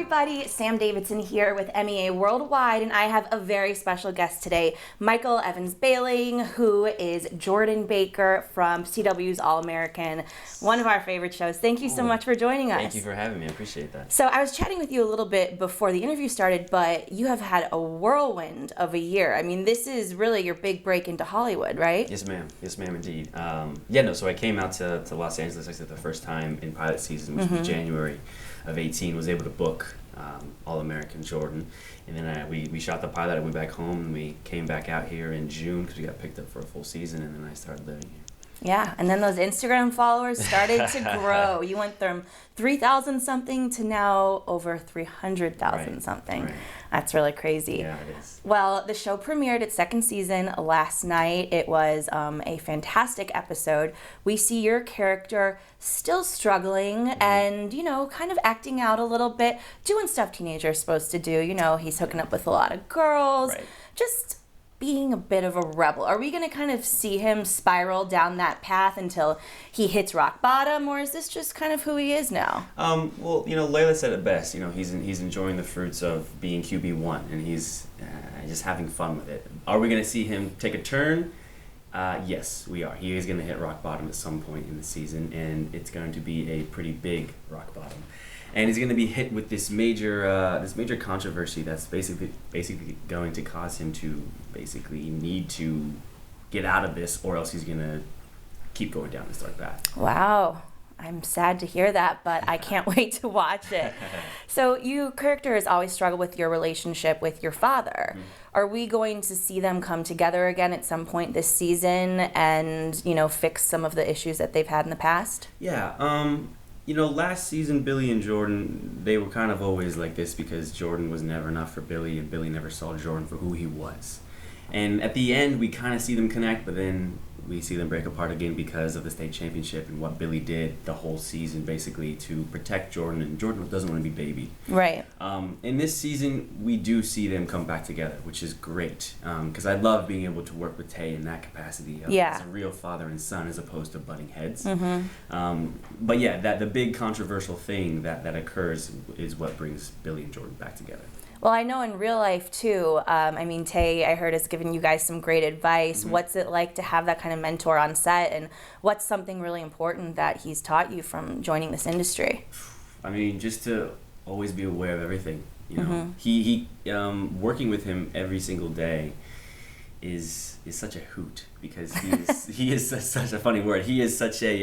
everybody, Sam Davidson here with MEA Worldwide, and I have a very special guest today, Michael Evans Behling, who is Jordan Baker from CW's All-American, one of our favorite shows. Thank you so much for joining us. Thank you for having me. I appreciate that. So I was chatting with you a little bit before the interview started, but you have had a whirlwind of a year. I mean, this is really your big break into Hollywood, right? Yes, ma'am. Yes, ma'am, indeed. So I came out to Los Angeles, like I said, the first time in pilot season, which was January of 18, was able to book All-American Jordan. And then we shot the pilot, I went back home, and we came back out here in June because we got picked up for a full season, and then I started living here. Yeah, and then those Instagram followers started to grow. You went from 3,000 something to now over 300,000 something. Right. That's really crazy. Yeah, it is. Well, the show premiered its second season last night. It was a fantastic episode. We see your character still struggling and, kind of acting out a little bit, doing stuff teenagers are supposed to do. He's hooking up with a lot of girls, just being a bit of a rebel. Are we going to kind of see him spiral down that path until he hits rock bottom, or is this just kind of who he is now? Layla said it best. He's enjoying the fruits of being QB1, and he's just having fun with it. Are we going to see him take a turn? Yes, we are. He is going to hit rock bottom at some point in the season, and it's going to be a pretty big rock bottom. And he's going to be hit with this major controversy that's basically going to cause him to basically need to get out of this, or else he's going to keep going down this dark path. Wow. I'm sad to hear that, but I can't wait to watch it. So you characters always struggle with your relationship with your father. Are we going to see them come together again at some point this season and, fix some of the issues that they've had in the past? Yeah. Last season, Billy and Jordan, they were kind of always like this because Jordan was never enough for Billy, and Billy never saw Jordan for who he was. And at the end, we kind of see them connect, but then we see them break apart again because of the state championship and what Billy did the whole season, basically, to protect Jordan, and Jordan doesn't want to be babied. Right. In this season, we do see them come back together, which is great, because I love being able to work with Tay in that capacity as a real father and son as opposed to butting heads. But yeah, the big controversial thing that occurs is what brings Billy and Jordan back together. Well, I know in real life, too, Tay, I heard, has given you guys some great advice. What's it like to have that kind of mentor on set, and what's something really important that he's taught you from joining this industry? Just to always be aware of everything. He working with him every single day is such a hoot, because he is such a funny word. He is such a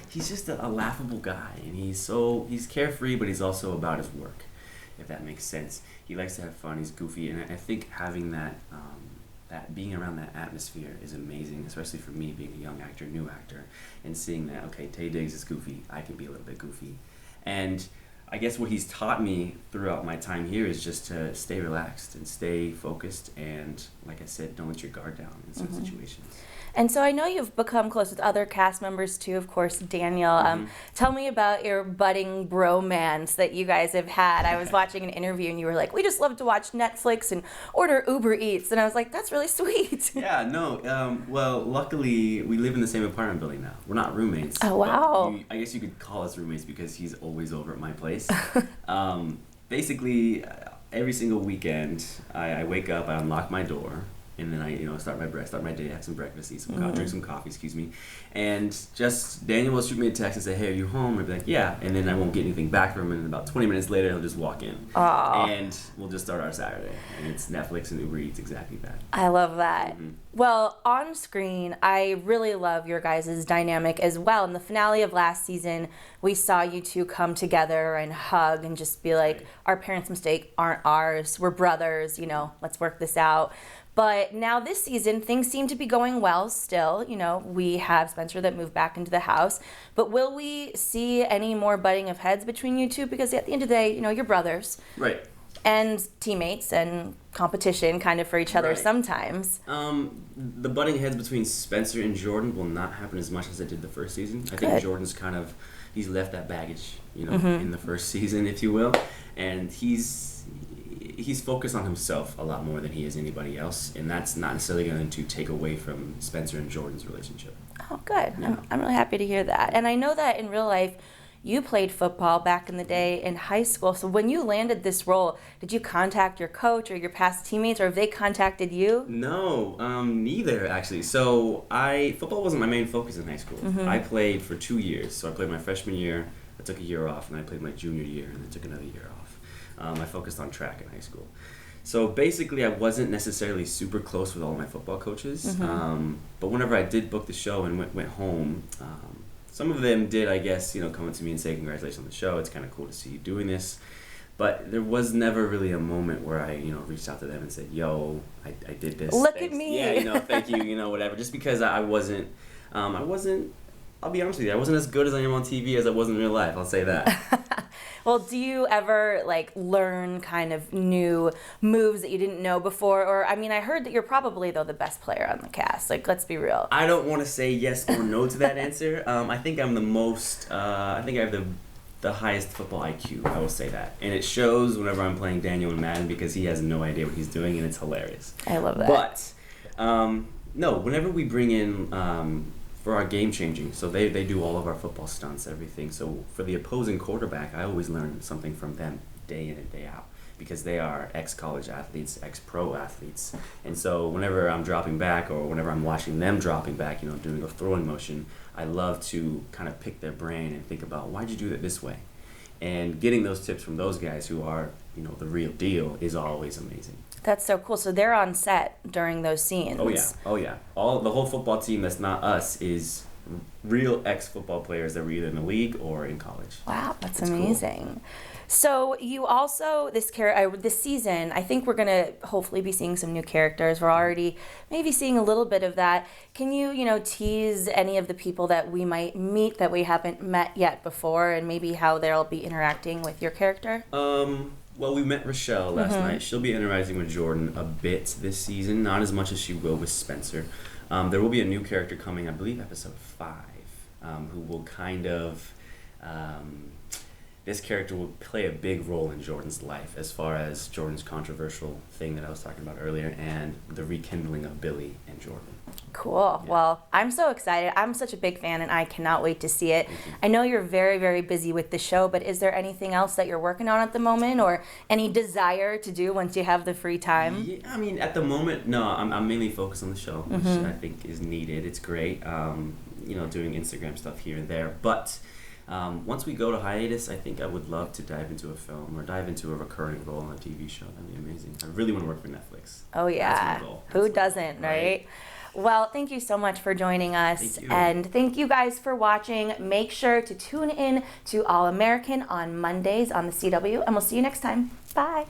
he's just a laughable guy, and he's carefree, but he's also about his work, if that makes sense. He likes to have fun, he's goofy, and I think having that being around that atmosphere is amazing, especially for me being a young actor, new actor, and seeing that, okay, Tay Diggs is goofy, I can be a little bit goofy. And I guess what he's taught me throughout my time here is just to stay relaxed and stay focused, and like I said, don't let your guard down in some situations. And so I know you've become close with other cast members too, of course, Daniel. Tell me about your budding bromance that you guys have had. I was watching an interview and you were like, we just love to watch Netflix and order Uber Eats. And I was like, that's really sweet. Yeah, no. Well, luckily, we live in the same apartment building now. We're not roommates. Oh, wow. I guess you could call us roommates because he's always over at my place. Basically, every single weekend, I wake up, I unlock my door, and then I, start my day, have some breakfast, eat some drink some coffee, and just Daniel will shoot me a text and say, "Hey, are you home?" I'll be like, "Yeah," and then I won't get anything back from him. And about 20 minutes later, he'll just walk in, and we'll just start our Saturday. And it's Netflix and Uber Eats, exactly that. I love that. Well, on screen, I really love your guys' dynamic as well. In the finale of last season, we saw you two come together and hug and just be like, our parents' mistake aren't ours. We're brothers, let's work this out. But now this season, things seem to be going well still. We have Spencer that moved back into the house. But will we see any more butting of heads between you two? Because at the end of the day, you're brothers. Right. And teammates and competition kind of for each other sometimes. The butting heads between Spencer and Jordan will not happen as much as it did the first season. I think Jordan's he's left that baggage, in the first season, if you will. And he's focused on himself a lot more than he is anybody else, and that's not necessarily going to take away from Spencer and Jordan's relationship. Oh, good. Yeah. I'm really happy to hear that. And I know that in real life, you played football back in the day in high school. So when you landed this role, did you contact your coach or your past teammates, or have they contacted you? No, neither actually. So football wasn't my main focus in high school. I played for 2 years. So I played my freshman year, I took a year off, and I played my junior year, and then took another year off. I focused on track in high school. So basically, I wasn't necessarily super close with all my football coaches. But whenever I did book the show and went home, some of them did, I guess, come up to me and say, congratulations on the show. It's kind of cool to see you doing this. But there was never really a moment where I, reached out to them and said, yo, I did this. Look Thanks. at me. Yeah, thank you, whatever. Just because I wasn't, I'll be honest with you, I wasn't as good as I am on TV as I was in real life. I'll say that. Well, do you ever learn kind of new moves that you didn't know before? Or I heard that you're probably though the best player on the cast. Let's be real. I don't want to say yes or no to that answer. I think I'm the most. I think I have the highest football IQ. I will say that, and it shows whenever I'm playing Daniel in Madden because he has no idea what he's doing, and it's hilarious. I love that. But no, whenever we bring in. For our game changing, so they do all of our football stunts, everything. So for the opposing quarterback, I always learn something from them day in and day out because they are ex-college athletes, ex-pro athletes. And so whenever I'm dropping back or whenever I'm watching them dropping back, doing a throwing motion, I love to kind of pick their brain and think about why'd you do it this way? And getting those tips from those guys who are, the real deal is always amazing. That's so cool. So they're on set during those scenes. Oh yeah. The whole football team that's not us is real ex-football players that were either in the league or in college. Wow, that's amazing. Cool. So you also, this season, I think we're going to hopefully be seeing some new characters. We're already maybe seeing a little bit of that. Can you, tease any of the people that we might meet that we haven't met yet before and maybe how they'll be interacting with your character? Well, we met Rochelle last night. She'll be interacting with Jordan a bit this season, not as much as she will with Spencer. There will be a new character coming, I believe, episode 5, who will kind of... this character will play a big role in Jordan's life as far as Jordan's controversial thing that I was talking about earlier and the rekindling of Billy and Jordan. Cool. Yeah. Well, I'm so excited. I'm such a big fan, and I cannot wait to see it. I know you're very, very busy with the show, but is there anything else that you're working on at the moment or any desire to do once you have the free time? Yeah, at the moment, no. I'm mainly focused on the show, which I think is needed. It's great, doing Instagram stuff here and there. But once we go to hiatus, I think I would love to dive into a film or dive into a recurring role on a TV show. That'd be amazing. I really want to work for Netflix. Oh, yeah. That's my goal. Who doesn't, right? Well, thank you so much for joining us. Thank you. And thank you guys for watching. Make sure to tune in to All American on Mondays on the CW, and we'll see you next time. Bye.